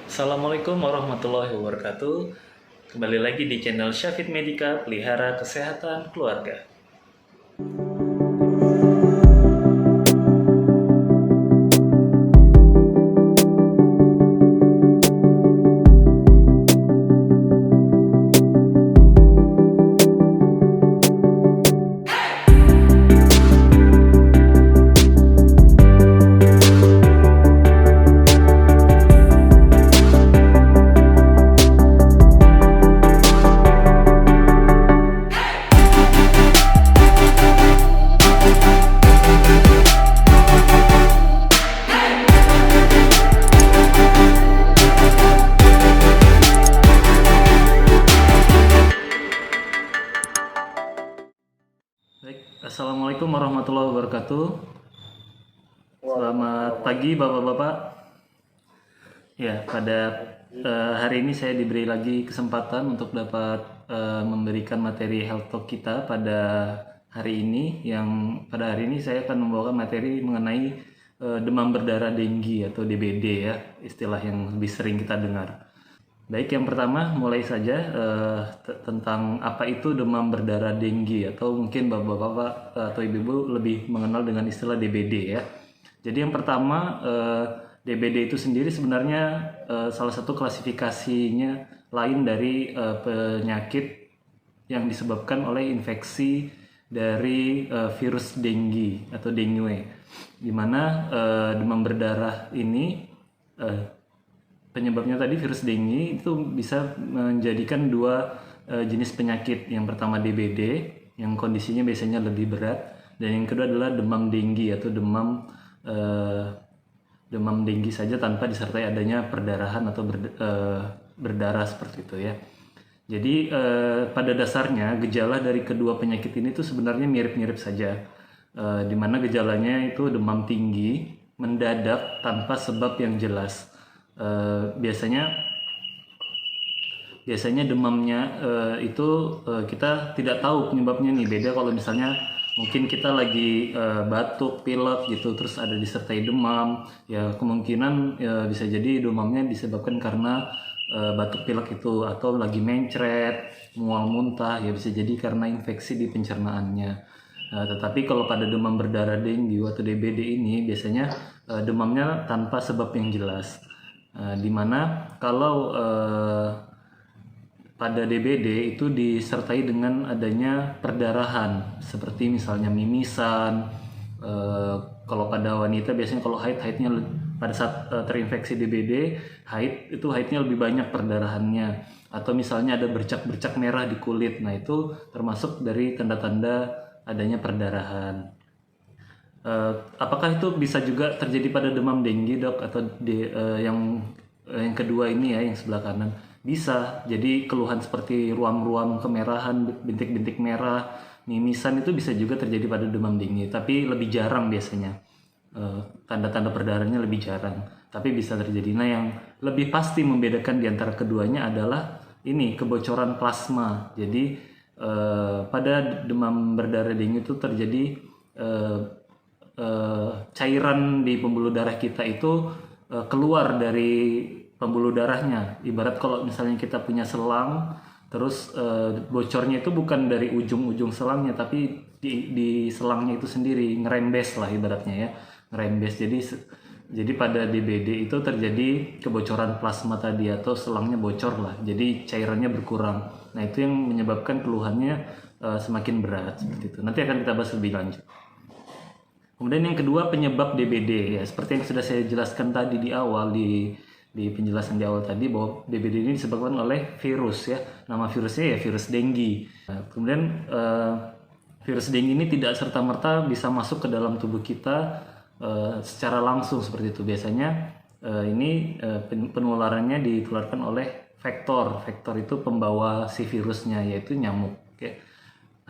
Assalamualaikum warahmatullahi wabarakatuh. Kembali lagi di channel Syafid Medika, pelihara kesehatan keluarga. Baik, Assalamualaikum warahmatullahi wabarakatuh. Selamat pagi Bapak-Bapak. Ya, pada hari ini saya diberi lagi kesempatan untuk dapat memberikan materi health talk kita pada hari ini. Pada hari ini saya akan membawakan materi mengenai demam berdarah denggi atau DBD ya, istilah yang lebih sering kita dengar. Baik, yang pertama mulai saja tentang apa itu demam berdarah denggi, atau mungkin bapak-bapak atau ibu-ibu lebih mengenal dengan istilah DBD ya. Jadi yang pertama, DBD itu sendiri sebenarnya salah satu klasifikasinya lain dari penyakit yang disebabkan oleh infeksi dari virus denggi atau dengue, di mana demam berdarah ini penyebabnya tadi virus dengue itu bisa menjadikan dua jenis penyakit. Yang pertama DBD yang kondisinya biasanya lebih berat, dan yang kedua adalah demam denggi atau demam denggi saja tanpa disertai adanya perdarahan atau berdarah seperti itu ya. Jadi pada dasarnya gejala dari kedua penyakit ini tuh sebenarnya mirip-mirip saja, di mana gejalanya itu demam tinggi mendadak tanpa sebab yang jelas. Biasanya demamnya itu kita tidak tahu penyebabnya nih. Beda kalau misalnya mungkin kita lagi batuk, pilek gitu, terus ada disertai demam, ya kemungkinan bisa jadi demamnya disebabkan karena batuk pilek itu, atau lagi mencret, mual muntah, ya bisa jadi karena infeksi di pencernaannya. Tetapi kalau pada demam berdarah denggi atau DBD ini biasanya demamnya tanpa sebab yang jelas. Dimana kalau pada DBD itu disertai dengan adanya perdarahan, seperti misalnya mimisan. Kalau pada wanita biasanya kalau haidnya pada saat terinfeksi DBD, haidnya lebih banyak perdarahannya, atau misalnya ada bercak-bercak merah di kulit. Nah itu termasuk dari tanda-tanda adanya perdarahan. Apakah itu bisa juga terjadi pada demam denggi, dok? Atau yang kedua ini ya, yang sebelah kanan? Bisa. Jadi keluhan seperti ruam-ruam kemerahan, bintik-bintik merah, mimisan itu bisa juga terjadi pada demam denggi, tapi lebih jarang biasanya. Tanda-tanda perdarahannya lebih jarang, tapi bisa terjadi. Nah, yang lebih pasti membedakan di antara keduanya adalah ini, kebocoran plasma. Jadi pada demam berdarah denggi itu terjadi cairan di pembuluh darah kita itu keluar dari pembuluh darahnya. Ibarat kalau misalnya kita punya selang, terus bocornya itu bukan dari ujung-ujung selangnya, tapi di selangnya itu sendiri, ngerembes lah ibaratnya ya, ngerembes. Jadi pada DBD itu terjadi kebocoran plasma tadi, atau selangnya bocor lah, jadi cairannya berkurang. Nah itu yang menyebabkan keluhannya semakin berat seperti itu. Nanti akan kita bahas lebih lanjut. Kemudian yang kedua, penyebab DBD ya, seperti yang sudah saya jelaskan tadi di awal, di penjelasan di awal tadi, bahwa DBD ini disebabkan oleh virus ya. Nama virusnya ya virus denggi. Nah, kemudian virus denggi ini tidak serta-merta bisa masuk ke dalam tubuh kita secara langsung seperti itu. Biasanya penularannya ditularkan oleh vektor. Vektor itu pembawa si virusnya, yaitu nyamuk ya.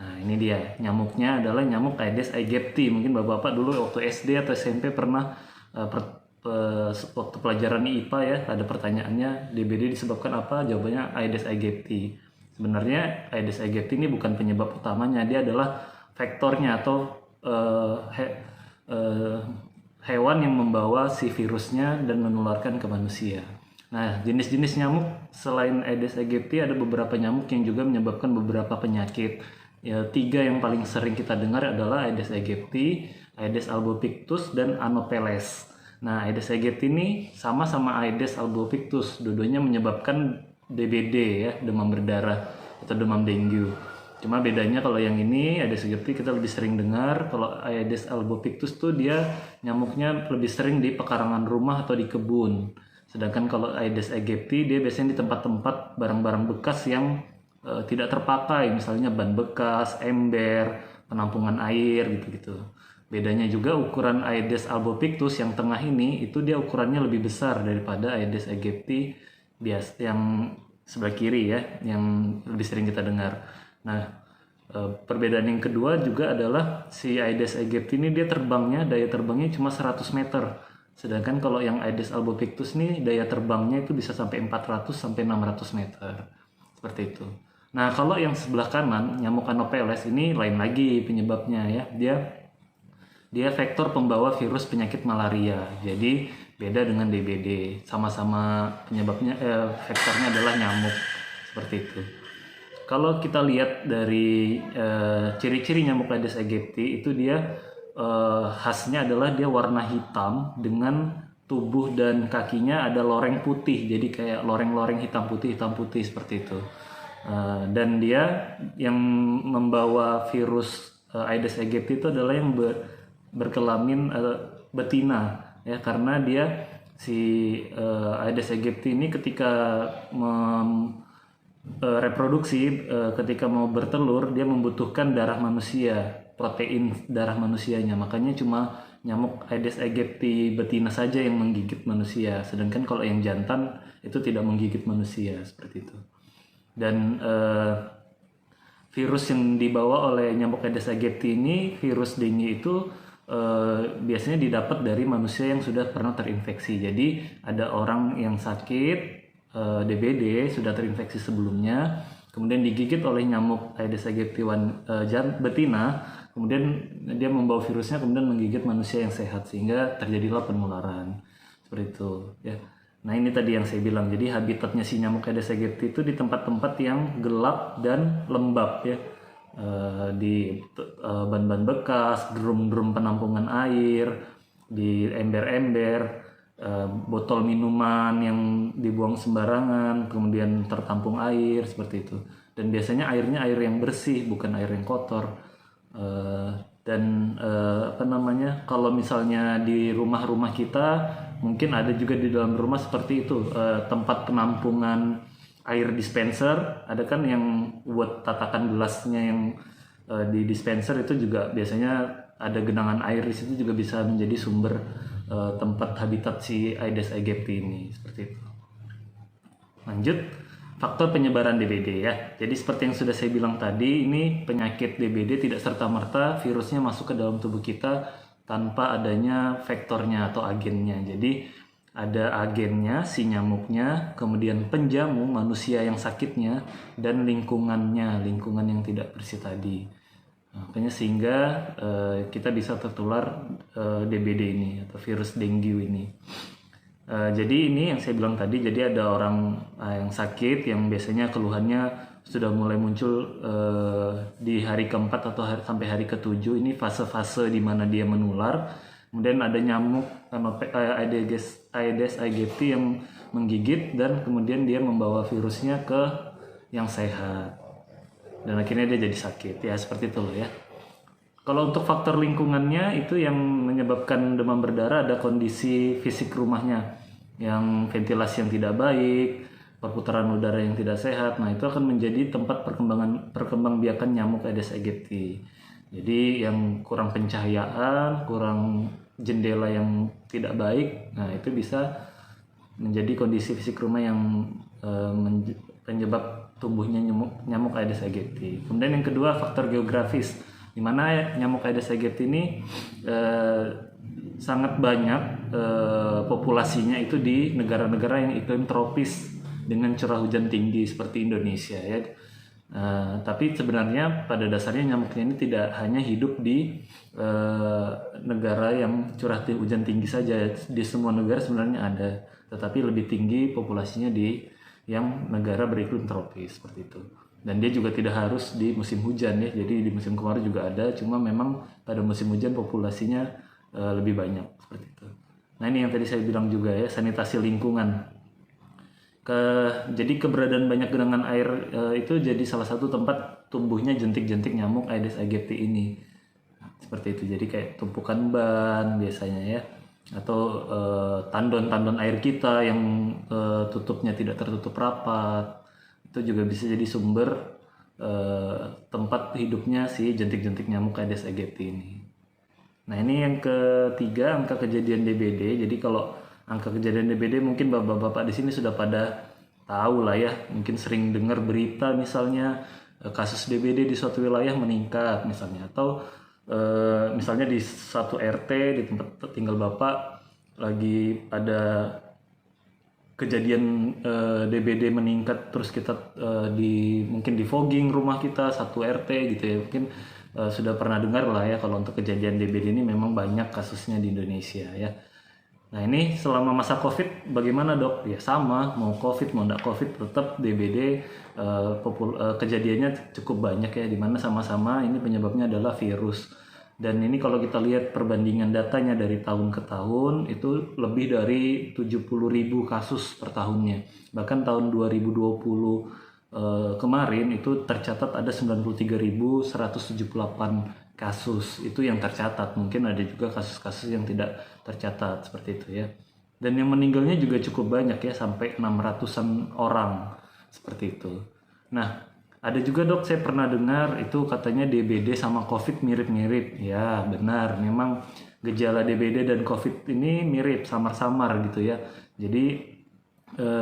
Nah ini dia, nyamuknya adalah nyamuk Aedes aegypti. Mungkin bapak-bapak dulu waktu SD atau SMP pernah waktu pelajaran IPA ya, ada pertanyaannya DBD disebabkan apa? Jawabannya Aedes aegypti. Sebenarnya Aedes aegypti ini bukan penyebab utamanya, dia adalah vektornya atau hewan yang membawa si virusnya dan menularkan ke manusia. Nah, jenis-jenis nyamuk selain Aedes aegypti ada beberapa nyamuk yang juga menyebabkan beberapa penyakit. Ya, 3 yang paling sering kita dengar adalah Aedes aegypti, Aedes albopictus, dan Anopheles. Nah, Aedes aegypti ini sama Aedes albopictus, dua-duanya menyebabkan DBD ya, demam berdarah atau demam dengue. Cuma bedanya kalau yang ini Aedes aegypti kita lebih sering dengar, kalau Aedes albopictus tuh dia nyamuknya lebih sering di pekarangan rumah atau di kebun. Sedangkan kalau Aedes aegypti dia biasanya di tempat-tempat barang-barang bekas yang tidak terpakai, misalnya ban bekas, ember, penampungan air gitu-gitu. Bedanya juga ukuran Aedes albopictus yang tengah ini itu dia ukurannya lebih besar daripada Aedes aegypti yang sebelah kiri ya, yang lebih sering kita dengar. Nah, perbedaan yang kedua juga adalah si Aedes aegypti ini dia daya terbangnya cuma 100 meter. Sedangkan kalau yang Aedes albopictus nih daya terbangnya itu bisa sampai 400 sampai 600 meter. Seperti itu. Nah, kalau yang sebelah kanan, nyamuk Anopheles ini lain lagi penyebabnya ya. Dia vektor pembawa virus penyakit malaria. Jadi beda dengan DBD. Sama-sama penyebabnya vektornya adalah nyamuk. Seperti itu. Kalau kita lihat dari ciri-ciri nyamuk Aedes aegypti itu dia khasnya adalah dia warna hitam dengan tubuh dan kakinya ada loreng putih, jadi kayak loreng-loreng hitam putih seperti itu. Dan dia yang membawa virus Aedes aegypti itu adalah yang berkelamin betina ya, karena dia si Aedes aegypti ini ketika reproduksi, ketika mau bertelur dia membutuhkan darah manusia, protein darah manusianya, makanya cuma nyamuk Aedes aegypti betina saja yang menggigit manusia, sedangkan kalau yang jantan itu tidak menggigit manusia seperti itu. Dan virus yang dibawa oleh nyamuk Aedes aegypti ini, virus dengue itu biasanya didapat dari manusia yang sudah pernah terinfeksi. Jadi ada orang yang sakit DBD sudah terinfeksi sebelumnya, kemudian digigit oleh nyamuk Aedes aegypti betina, kemudian dia membawa virusnya kemudian menggigit manusia yang sehat sehingga terjadilah penularan seperti itu ya. Nah, ini tadi yang saya bilang, jadi habitatnya si nyamuk Aedes aegypti itu di tempat-tempat yang gelap dan lembab ya, di ban-ban bekas, drum-drum penampungan air, di ember-ember, botol minuman yang dibuang sembarangan, kemudian tertampung air seperti itu. Dan biasanya airnya air yang bersih, bukan air yang kotor. Kalau misalnya di rumah-rumah kita mungkin ada juga di dalam rumah seperti itu, tempat penampungan air dispenser, ada kan yang buat tatakan gelasnya yang di dispenser itu juga biasanya ada genangan air di situ, juga bisa menjadi sumber tempat habitat si Aedes aegypti ini seperti itu. Lanjut, faktor penyebaran DBD ya. Jadi seperti yang sudah saya bilang tadi, ini penyakit DBD tidak serta-merta virusnya masuk ke dalam tubuh kita tanpa adanya vektornya atau agennya. Jadi ada agennya, si nyamuknya, kemudian penjamu manusia yang sakitnya, dan lingkungan yang tidak bersih tadi. Makanya sehingga kita bisa tertular DBD ini atau virus dengue ini. Jadi ini yang saya bilang tadi, jadi ada orang yang sakit yang biasanya keluhannya sudah mulai muncul di hari keempat atau sampai hari ketujuh, ini fase-fase di mana dia menular. Kemudian ada nyamuk Aedes aegypti yang menggigit dan kemudian dia membawa virusnya ke yang sehat. Dan akhirnya dia jadi sakit ya, seperti itu loh ya. Kalau untuk faktor lingkungannya itu yang menyebabkan demam berdarah, ada kondisi fisik rumahnya yang ventilasi yang tidak baik, perputaran udara yang tidak sehat. Nah, itu akan menjadi tempat perkembangbiakan nyamuk Aedes aegypti. Jadi yang kurang pencahayaan, kurang jendela yang tidak baik, nah itu bisa menjadi kondisi fisik rumah yang penyebab tumbuhnya nyamuk Aedes aegypti. Kemudian yang kedua, faktor geografis, di mana nyamuk Aedes aegypti ini sangat banyak populasinya itu di negara-negara yang iklim tropis dengan curah hujan tinggi seperti Indonesia ya. Tapi sebenarnya pada dasarnya nyamuknya ini tidak hanya hidup di negara yang curah hujan tinggi saja, di semua negara sebenarnya ada. tetapi lebih tinggi populasinya di yang negara beriklim tropis seperti itu. Dan dia juga tidak harus di musim hujan ya, jadi di musim kemarau juga ada, cuma memang pada musim hujan populasinya lebih banyak seperti itu. Nah ini yang tadi saya bilang juga ya, sanitasi lingkungan. Jadi keberadaan banyak genangan air itu jadi salah satu tempat tumbuhnya jentik-jentik nyamuk Aedes aegypti ini. Seperti itu, jadi kayak tumpukan ban biasanya ya, atau tandon-tandon air kita yang tutupnya tidak tertutup rapat, itu juga bisa jadi sumber tempat hidupnya si jentik-jentik nyamuk Aedes aegypti ini. Nah ini yang ketiga, angka kejadian DBD. Jadi kalau angka kejadian DBD mungkin bapak-bapak di sini sudah pada tahu lah ya, mungkin sering dengar berita misalnya kasus DBD di suatu wilayah meningkat misalnya, atau misalnya di satu RT di tempat tinggal bapak lagi ada kejadian DBD meningkat, terus kita mungkin di fogging rumah kita satu RT gitu ya, mungkin sudah pernah dengar lah ya kalau untuk kejadian DBD ini memang banyak kasusnya di Indonesia ya. Nah ini selama masa COVID bagaimana dok? Ya sama, mau COVID mau tidak COVID tetap DBD kejadiannya cukup banyak ya, dimana sama-sama ini penyebabnya adalah virus. Dan ini kalau kita lihat perbandingan datanya dari tahun ke tahun itu lebih dari 70.000 kasus per tahunnya. Bahkan tahun 2020 kemarin itu tercatat ada 93.178 kasus. Itu yang tercatat. Mungkin ada juga kasus-kasus yang tidak tercatat seperti itu ya. Dan yang meninggalnya juga cukup banyak ya, sampai 600-an orang seperti itu. Nah, ada juga dok, saya pernah dengar itu katanya DBD sama COVID mirip-mirip. Ya benar, memang gejala DBD dan COVID ini mirip, samar-samar gitu ya. Jadi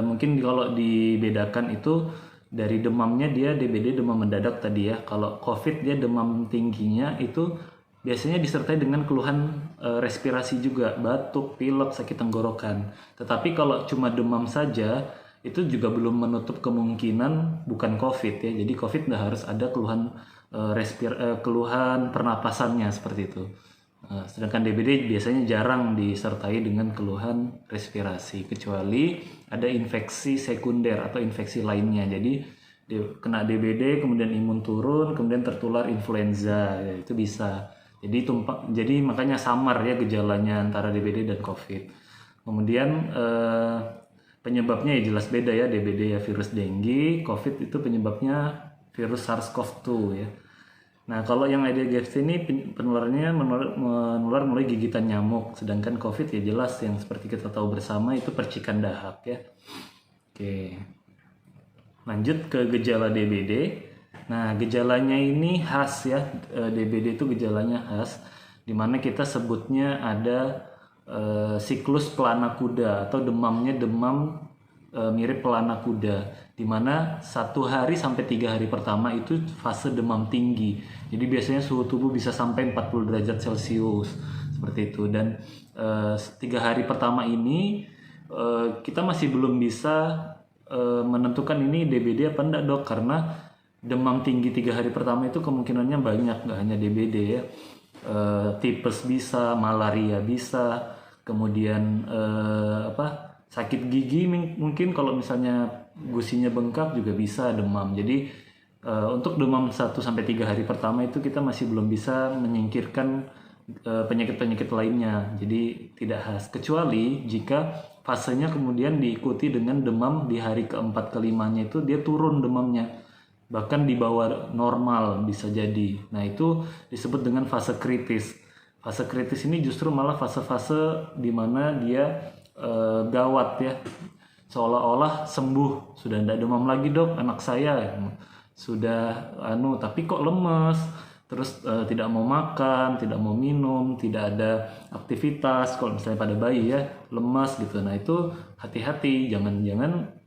mungkin kalau dibedakan itu dari demamnya, dia DBD demam mendadak tadi ya. Kalau COVID dia demam tingginya itu biasanya disertai dengan keluhan respirasi juga, batuk, pilek, sakit tenggorokan. Tetapi kalau cuma demam saja itu juga belum menutup kemungkinan bukan COVID ya. Jadi COVID nggak harus ada keluhan keluhan pernapasannya seperti itu. Sedangkan DBD biasanya jarang disertai dengan keluhan respirasi, kecuali ada infeksi sekunder atau infeksi lainnya. Jadi kena DBD kemudian imun turun, kemudian tertular influenza, ya, itu bisa. Jadi makanya samar ya gejalanya antara DBD dan COVID. Kemudian penyebabnya ya jelas beda ya, DBD ya virus dengue, COVID itu penyebabnya virus SARS-CoV-2 ya. Nah kalau yang Aedes aegypti ini penularannya menular melalui gigitan nyamuk, sedangkan COVID ya jelas yang seperti kita tahu bersama itu percikan dahak ya. Oke, lanjut ke gejala DBD. Nah gejalanya ini khas ya, DBD itu gejalanya khas, dimana kita sebutnya ada siklus pelana kuda atau demamnya demam mirip pelana kuda, dimana 1 hari sampai 3 hari pertama itu fase demam tinggi. Jadi biasanya suhu tubuh bisa sampai 40 derajat Celcius seperti itu. Dan 3 hari pertama ini kita masih belum bisa menentukan ini DBD apa enggak dok, karena demam tinggi 3 hari pertama itu kemungkinannya banyak, nggak hanya DBD ya. Tipes bisa, malaria bisa, kemudian sakit gigi mungkin kalau misalnya gusinya bengkak juga bisa demam. Jadi untuk demam 1 sampai 3 hari pertama itu kita masih belum bisa menyingkirkan penyakit-penyakit lainnya. Jadi tidak khas, kecuali jika fasenya kemudian diikuti dengan demam di hari keempat kelimanya itu dia turun demamnya, bahkan di bawah normal bisa jadi. Nah itu disebut dengan fase kritis. Fase kritis ini justru malah fase-fase di mana dia gawat ya, seolah-olah sembuh, sudah tidak demam lagi dok anak saya, sudah tapi kok lemes, terus tidak mau makan, tidak mau minum, tidak ada aktivitas. Kalau misalnya pada bayi ya lemas gitu, nah itu hati-hati, jangan-jangan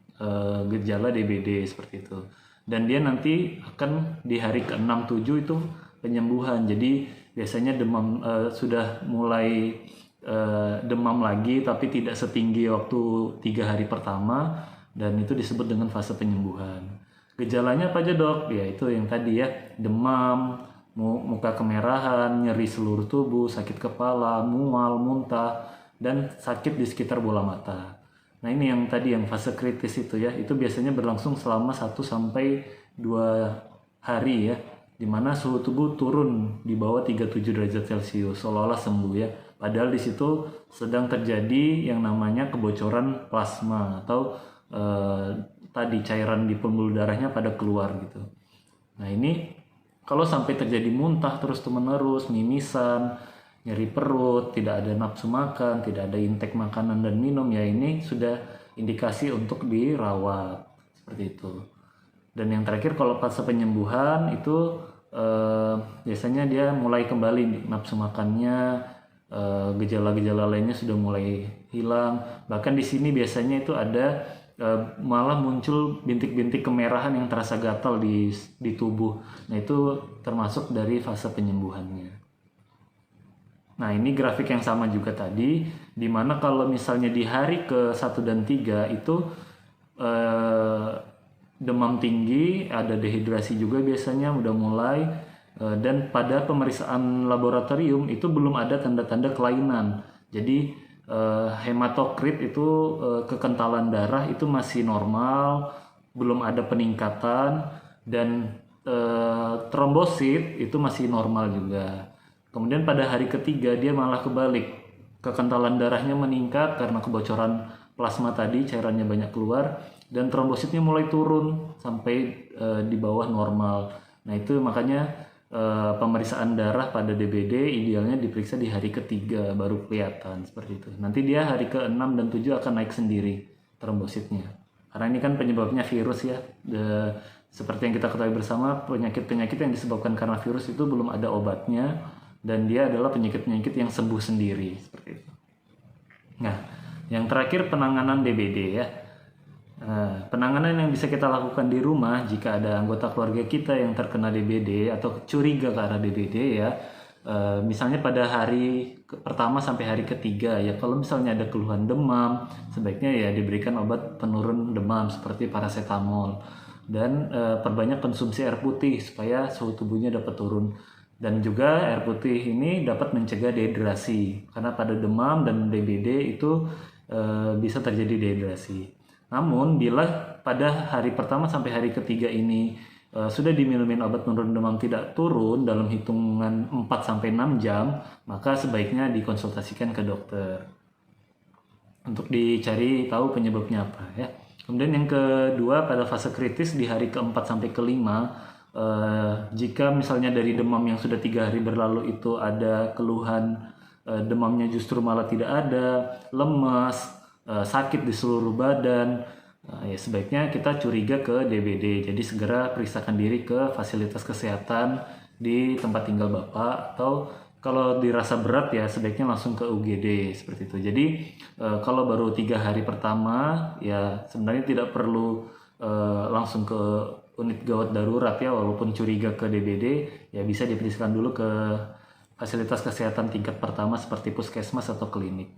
gejala DBD seperti itu. Dan dia nanti akan di hari ke-6-7 itu penyembuhan. Jadi biasanya demam sudah mulai demam lagi tapi tidak setinggi waktu 3 hari pertama, dan itu disebut dengan fase penyembuhan. Gejalanya apa aja dok? Ya itu yang tadi ya, demam, muka kemerahan, nyeri seluruh tubuh, sakit kepala, mual, muntah, dan sakit di sekitar bola mata. Nah ini yang tadi yang fase kritis itu ya, itu biasanya berlangsung selama 1 sampai 2 hari ya, dimana suhu tubuh turun di bawah 37 derajat Celcius, seolah-olah sembuh ya. Padahal di situ sedang terjadi yang namanya kebocoran plasma atau tadi cairan di pembuluh darahnya pada keluar gitu. Nah ini kalau sampai terjadi muntah terus-menerus, mimisan, nyeri perut, tidak ada nafsu makan, tidak ada intake makanan dan minum, ya ini sudah indikasi untuk dirawat seperti itu. Dan yang terakhir kalau fase penyembuhan itu biasanya dia mulai kembali nafsu makannya, gejala-gejala lainnya sudah mulai hilang. Bahkan di sini biasanya itu ada malah muncul bintik-bintik kemerahan yang terasa gatal di tubuh. Nah itu termasuk dari fase penyembuhannya. Nah ini grafik yang sama juga tadi, dimana kalau misalnya di hari ke-1 dan 3 itu demam tinggi, ada dehidrasi juga biasanya udah mulai, dan pada pemeriksaan laboratorium itu belum ada tanda-tanda kelainan. Jadi hematokrit itu kekentalan darah itu masih normal, belum ada peningkatan, dan trombosit itu masih normal juga. Kemudian pada hari ketiga dia malah kebalik, kekentalan darahnya meningkat karena kebocoran plasma tadi, cairannya banyak keluar, dan trombositnya mulai turun sampai di bawah normal. Nah itu makanya pemeriksaan darah pada DBD idealnya diperiksa di hari ketiga baru kelihatan seperti itu. Nanti dia hari ke-6 dan 7 akan naik sendiri trombositnya. Karena ini kan penyebabnya virus ya. Seperti yang kita ketahui bersama, penyakit-penyakit yang disebabkan karena virus itu belum ada obatnya, dan dia adalah penyakit-penyakit yang sembuh sendiri seperti itu. Nah, yang terakhir penanganan DBD ya. Penanganan yang bisa kita lakukan di rumah jika ada anggota keluarga kita yang terkena DBD atau curiga ke arah DBD ya. Misalnya pada hari pertama sampai hari ketiga ya, kalau misalnya ada keluhan demam, sebaiknya ya diberikan obat penurun demam seperti paracetamol, dan perbanyak konsumsi air putih supaya suhu tubuhnya dapat turun. Dan juga air putih ini dapat mencegah dehidrasi, karena pada demam dan DBD itu bisa terjadi dehidrasi. Namun bila pada hari pertama sampai hari ketiga ini sudah diminumin obat penurun demam tidak turun dalam hitungan 4-6 jam, maka sebaiknya dikonsultasikan ke dokter untuk dicari tahu penyebabnya apa ya. Kemudian yang kedua, pada fase kritis di hari ke-4 sampai ke-5, jika misalnya dari demam yang sudah 3 hari berlalu itu ada keluhan demamnya justru malah tidak ada, lemas, sakit di seluruh badan, ya sebaiknya kita curiga ke DBD. Jadi segera periksakan diri ke fasilitas kesehatan di tempat tinggal Bapak, atau kalau dirasa berat ya sebaiknya langsung ke UGD seperti itu. Jadi kalau baru 3 hari pertama ya sebenarnya tidak perlu langsung ke unit gawat darurat ya, walaupun curiga ke DBD ya bisa diperiksakan dulu ke fasilitas kesehatan tingkat pertama seperti puskesmas atau klinik.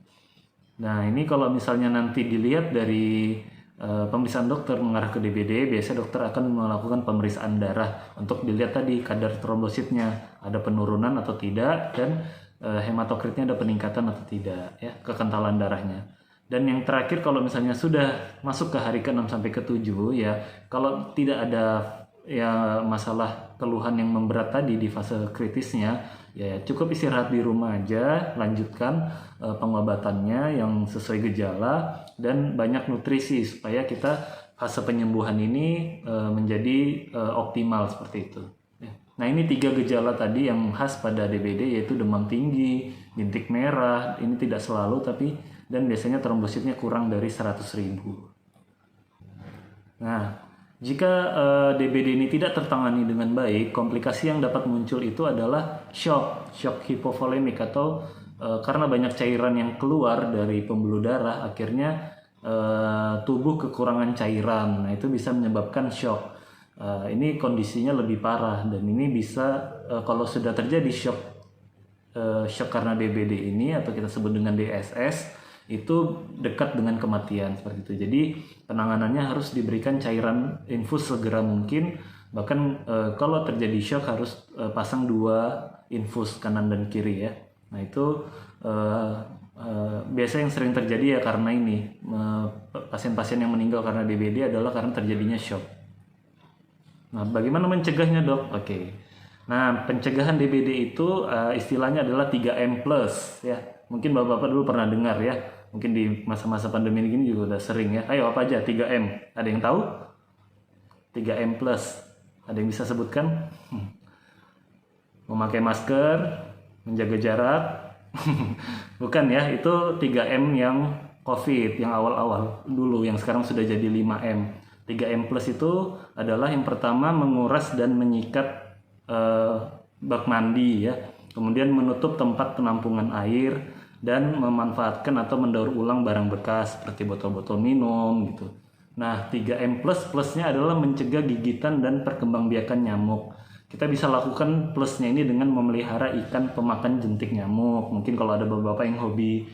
Nah ini kalau misalnya nanti dilihat dari pemeriksaan dokter mengarah ke DBD, biasanya dokter akan melakukan pemeriksaan darah untuk dilihat tadi kadar trombositnya ada penurunan atau tidak, dan hematokritnya ada peningkatan atau tidak ya, kekentalan darahnya. Dan yang terakhir kalau misalnya sudah masuk ke hari ke-6 sampai ke-7 ya, kalau tidak ada ya masalah keluhan yang memberat tadi di fase kritisnya, ya cukup istirahat di rumah aja, lanjutkan pengobatannya yang sesuai gejala, dan banyak nutrisi supaya kita fase penyembuhan ini menjadi optimal seperti itu. Nah ini 3 gejala tadi yang khas pada DBD, yaitu demam tinggi, bintik merah, ini tidak selalu tapi, dan biasanya trombositnya kurang dari 100.000. Nah, jika DBD ini tidak tertangani dengan baik, komplikasi yang dapat muncul itu adalah shock hipovolemik, atau karena banyak cairan yang keluar dari pembuluh darah, akhirnya tubuh kekurangan cairan. Nah, itu bisa menyebabkan shock. Ini kondisinya lebih parah, dan ini bisa kalau sudah terjadi shock karena DBD ini, atau kita sebut dengan DSS, itu dekat dengan kematian seperti itu. Jadi penanganannya harus diberikan cairan infus segera mungkin, bahkan kalau terjadi shock harus pasang 2 infus kanan dan kiri ya. Nah itu Biasa yang sering terjadi ya karena ini pasien-pasien yang meninggal karena DBD adalah karena terjadinya shock. Nah, bagaimana mencegahnya, Dok? Oke. Nah, pencegahan DBD itu istilahnya adalah 3M+, ya. Mungkin Bapak-bapak dulu pernah dengar ya. Mungkin di masa-masa pandemi ini juga udah sering ya. Ayo, apa aja 3M? Ada yang tahu? 3M+. Ada yang bisa sebutkan? Memakai masker, menjaga jarak. Bukan ya, itu 3M yang COVID, yang awal-awal dulu, yang sekarang sudah jadi 5M. 3M+ itu adalah yang pertama menguras dan menyikat bak mandi ya. Kemudian menutup tempat penampungan air dan memanfaatkan atau mendaur ulang barang bekas seperti botol-botol minum gitu. Nah, 3M+, plusnya adalah mencegah gigitan dan perkembangbiakan nyamuk. Kita bisa lakukan plusnya ini dengan memelihara ikan pemakan jentik nyamuk. Mungkin kalau ada bapak-bapak yang hobi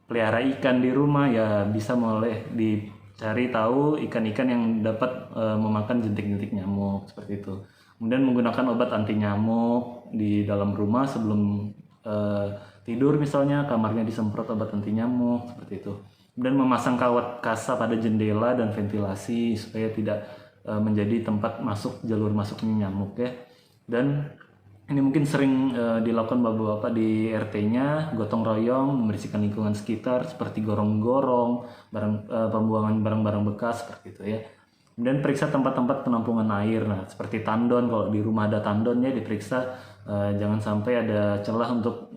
pelihara ikan di rumah ya bisa mulai dicari tahu ikan-ikan yang dapat memakan jentik-jentik nyamuk seperti itu. Kemudian menggunakan obat anti nyamuk di dalam rumah sebelum tidur misalnya, kamarnya disemprot obat anti nyamuk seperti itu. Kemudian memasang kawat kasa pada jendela dan ventilasi supaya tidak menjadi tempat jalur masuknya nyamuk ya. Dan ini mungkin sering dilakukan bapak-bapak di RT-nya, gotong royong, membersihkan lingkungan sekitar seperti gorong-gorong, pembuangan barang-barang bekas seperti itu ya. Kemudian periksa tempat-tempat penampungan air. Nah, seperti tandon, kalau di rumah ada tandon ya diperiksa, jangan sampai ada celah untuk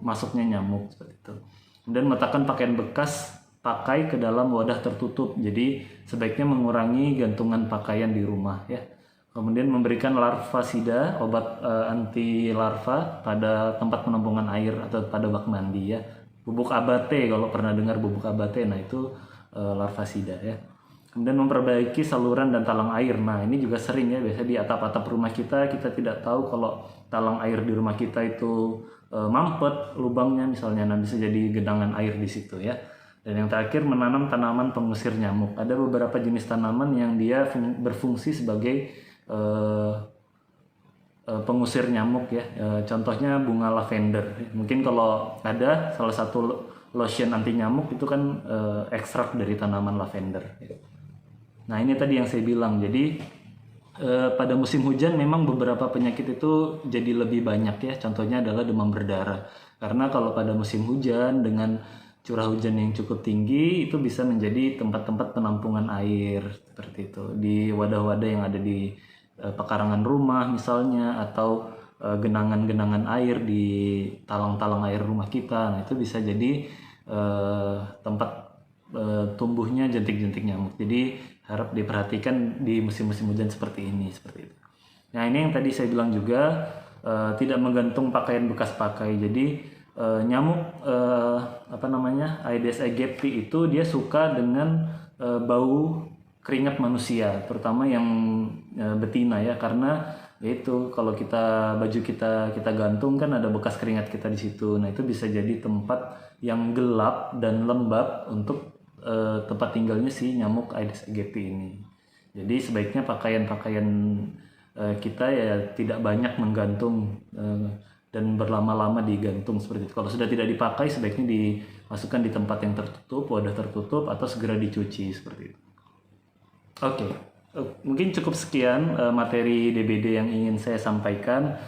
masuknya nyamuk seperti itu. Kemudian meletakkan pakaian bekas pakai ke dalam wadah tertutup. Jadi sebaiknya mengurangi gantungan pakaian di rumah ya. Kemudian memberikan larvasida, obat anti larva pada tempat penampungan air atau pada bak mandi ya. Bubuk abate, kalau pernah dengar bubuk abate, nah itu larvasida ya. Kemudian memperbaiki saluran dan talang air. Nah, ini juga sering ya, biasanya di atap-atap rumah kita tidak tahu kalau talang air di rumah kita itu mampet lubangnya misalnya, nah bisa jadi genangan air di situ ya. Dan yang terakhir, menanam tanaman pengusir nyamuk. Ada beberapa jenis tanaman yang dia berfungsi sebagai pengusir nyamuk ya. Contohnya bunga lavender. Mungkin kalau ada salah satu lotion anti nyamuk itu kan ekstrak dari tanaman lavender. Nah, ini tadi yang saya bilang. Jadi pada musim hujan memang beberapa penyakit itu jadi lebih banyak ya. Contohnya adalah demam berdarah. Karena kalau pada musim hujan dengan curah hujan yang cukup tinggi itu bisa menjadi tempat-tempat penampungan air seperti itu di wadah-wadah yang ada di pekarangan rumah misalnya, atau genangan-genangan air di talang-talang air rumah kita. Nah, itu bisa jadi tempat tumbuhnya jentik-jentik nyamuk. Jadi harap diperhatikan di musim-musim hujan seperti ini, seperti itu. Nah, ini yang tadi saya bilang juga, tidak menggantung pakaian bekas pakai. Jadi nyamuk Aedes aegypti itu dia suka dengan bau keringat manusia, terutama yang betina ya, karena yaitu kalau baju kita gantung kan ada bekas keringat kita di situ. Nah, itu bisa jadi tempat yang gelap dan lembab untuk tempat tinggalnya si nyamuk Aedes aegypti ini. Jadi sebaiknya pakaian-pakaian kita ya tidak banyak menggantung dan berlama-lama digantung seperti itu. Kalau sudah tidak dipakai, sebaiknya dimasukkan di tempat yang tertutup, wadah tertutup, atau segera dicuci seperti itu. Oke, mungkin cukup sekian materi DBD yang ingin saya sampaikan.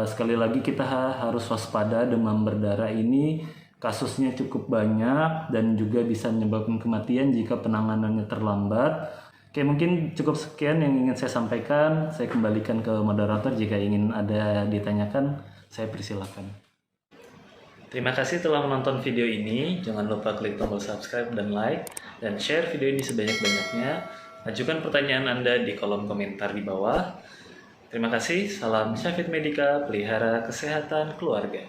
Sekali lagi kita harus waspada, demam berdarah ini kasusnya cukup banyak dan juga bisa menyebabkan kematian jika penanganannya terlambat. Oke, mungkin cukup sekian yang ingin saya sampaikan. Saya kembalikan ke moderator jika ingin ada ditanyakan. Saya persilakan. Terima kasih telah menonton video ini. Jangan lupa klik tombol subscribe dan like, dan share video ini sebanyak-banyaknya. Ajukan pertanyaan Anda di kolom komentar di bawah. Terima kasih. Salam Syafid Medica, pelihara kesehatan keluarga.